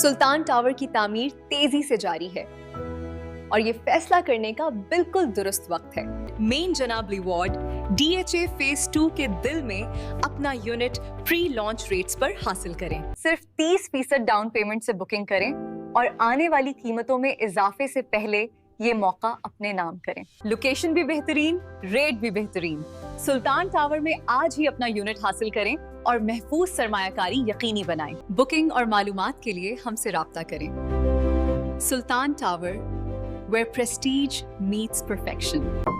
सुल्तान tower की तामीर तेजी से जारी है और ये फैसला करने का बिल्कुल दुरुस्त वक्त है। मेन जनाबली वार्ड DHA फेज 2 के दिल में अपना यूनिट प्री लॉन्च रेट्स पर हासिल करें। सिर्फ 30% डाउन पेमेंट से बुकिंग करें और आने वाली कीमतों में इजाफे से पहले ये मौका अपने नाम करें। लोकेशन भी बेहतरीन, रेट भी बेहतरीन। सुल्तान टावर में आज ही अपना यूनिट हासिल करें और महफूज सरमायाकारी यकीनी बनाएं। बुकिंग और मालूमात के लिए हमसे राब्ता करें। सुल्तान tower, where prestige meets perfection.